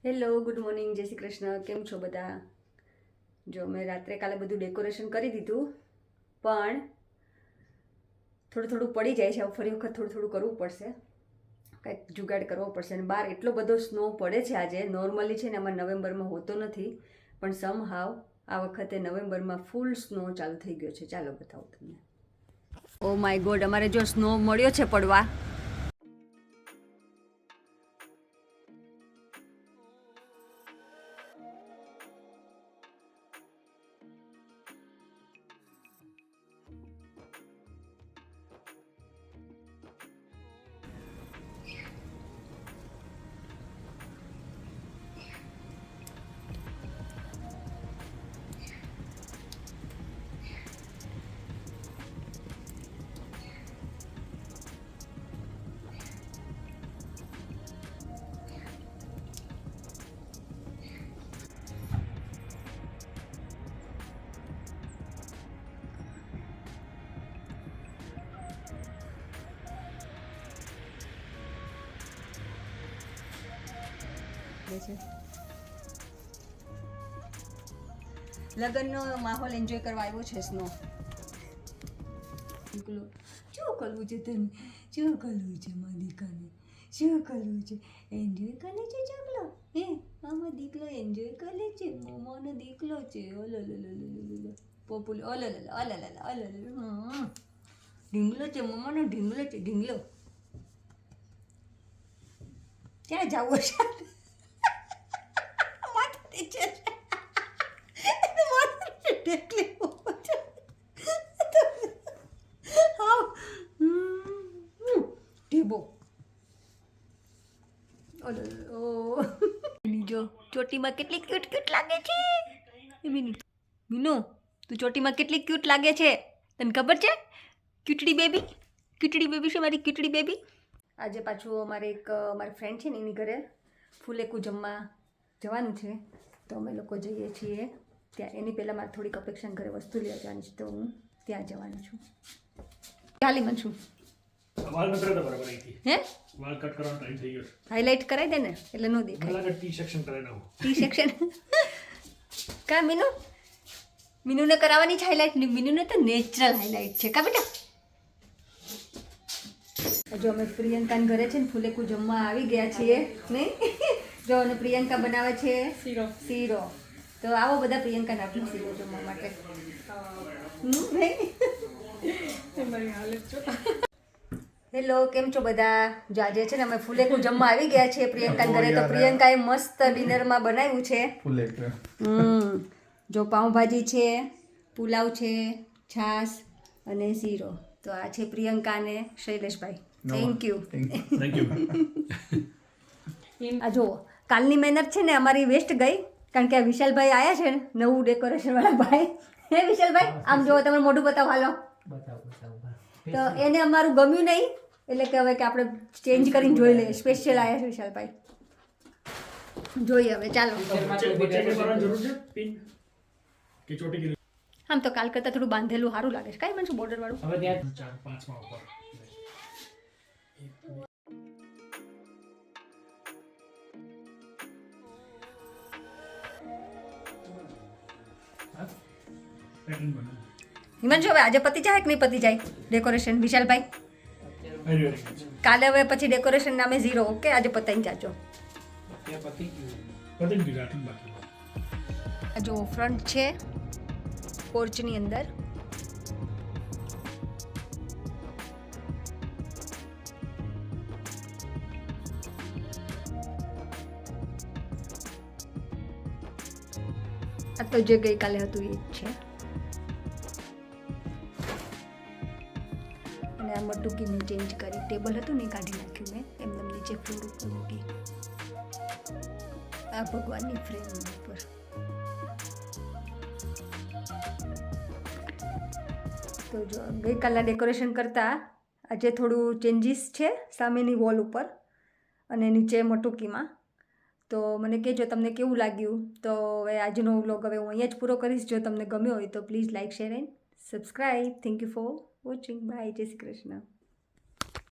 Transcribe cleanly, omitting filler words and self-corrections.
Hello, good morning, જય શ્રી કૃષ્ણ. કેમ છો બધા? જો મેં રાત્રે કાલે બધું ડેકોરેશન કરી દીધું, પણ થોડું પડી જાય છે. ફરી વખત થોડું કરવું પડશે, કંઈક જુગાડ કરવો પડશે. અને બહાર એટલો બધો સ્નો પડે છે આજે. નોર્મલી છે ને આમાં નવેમ્બરમાં હોતો નથી, પણ સમહાવ આ વખતે નવેમ્બરમાં ફૂલ સ્નો ચાલુ થઈ ગયો છે. ચાલો બતાવું તમને. ઓ માય ગોડ, અમારે જો સ્નો મળ્યો છે પડવા. લગ્નનો માહોલ એન્જોય કરવા આવ્યો છે સ્નો. શું કરવું છે તને? શું કરવું છે મારા દીકરાને? શું કરવું છે? એન્જોય કરે છે ચકલો? હે આમાં દીકલો એન્જોય કરે છે. મમ્માનો દીકલો છે. ઓલો પોપુલ ઓલો ઢીંગલો છે. મમ્માનો ઢીંગલો છે. ઢીંગલો ક્યાં જવું છે? જો ચોટીમાં કેટલી ક્યુટ ક્યુટ લાગે છે. મીનુ, તું ચોટીમાં કેટલી ક્યુટ લાગે છે, તને ખબર છે? ક્યુટડી બેબી છે મારી ક્યુટડી બેબી. આજે પાછું મારી ફ્રેન્ડ છે ને એની ઘરે ફૂલેકું જમવા જવાનું છે, તો અમે લોકો જઈએ છીએ ત્યાં. એની પહેલાં મારે થોડીક અપેક્ષા ઘરે વસ્તુ લેવા જવાની છે, તો હું ત્યાં જવાનું છું. ચાલીમાં છું. વાળ ન કરે તો બરાબર અહીંથી. હે વાળ કટ કરવાનો ટાઈમ થઈ ગયો. હાઇલાઇટ કરાવી દે ને એટલે નો દેખાય. ગલા ટી સેક્શન કરાવી નાખો. ટી સેક્શન કા મીનુને કરાવવાની છે હાઇલાઇટ. મીનુને તો નેચરલ હાઇલાઇટ છે કા બેટા. જો અમે પ્રિયંકાના ઘરે છે ને ફૂલેકું જમવા આવી ગયા છીએ નહીં. જો અને પ્રિયંકા બનાવે છે શીરો. તો આવો બધા પ્રિયંકાને આપણું શીરો જમવા માટે. હેલો, કેમ છો બધા? જો આજે છે ને અમે ફૂલેકું જમવા આવી ગયા છીએ પ્રિયંકાના ઘરે. તો પ્રિયંકાએ મસ્ત ડિનરમાં બનાવ્યું છે ફૂલેકું. જો પાઉંભાજી છે, પુલાવ છે, છાશ અને શીરો. તો આ છે પ્રિયંકા અને શૈલેષભાઈ. Thank you. આ જુઓ, કાલની મહેનત છે ને અમારી વેસ્ટ ગઈ, કારણ કે આ વિશાલભાઈ આવ્યા છે ને નવું ડેકોરેશન વાળા ભાઈ. હે વિશાલભાઈ, આમ જુઓ, તમે મોઢું બતાવો. હાલો. તો એને અમારું ગમ્યું નહીં, એટલે કે હવે કે આપણે ચેન્જ કરીને જોઈ લઈએ. સ્પેશિયલ આવ્યા છે વિશાલભાઈ. જોઈએ હવે, ચાલો. આમ તો કાલ કરતાં થોડું બાંધેલું સારું લાગે છે. કાંઈ મને શું બોર્ડર વાળું. હવે ત્યાં 4-5 માં ઉપર. હિમાંશુ, હવે આજે પતી જાય કે નહીં પતી જાય ડેકોરેશન? વિશાલભાઈ, કાલે હવે પછી ડેકોરેશન નામે 0. ઓકે, આજે પતાવી જાજો. જો ફ્રન્ટ છે પોર્ચની અંદર. આ તો જે ગઈકાલે હતું એ જ છે. અને આ મટુકી મેં ચેન્જ કરી. ટેબલ હતું ને કાઢી નાખ્યું મેં, એમને નીચે ફ્લોર ઉપર મૂકી. આ ભગવાનની ફ્રેમ ઉપર. તો જો ગઈકાલના ડેકોરેશન કરતાં આજે થોડું ચેન્જીસ છે સામેની વોલ ઉપર અને નીચે મટુકીમાં. તો મને કહેજો તમને કેવું લાગ્યું. તો હવે આજનો વ્લોગ હવે હું અહીંયા જ પૂરો કરીશ. જો તમને ગમ્યો હોય તો please like, share and subscribe. Thank you for watching. Bye. જય શ્રી કૃષ્ણ.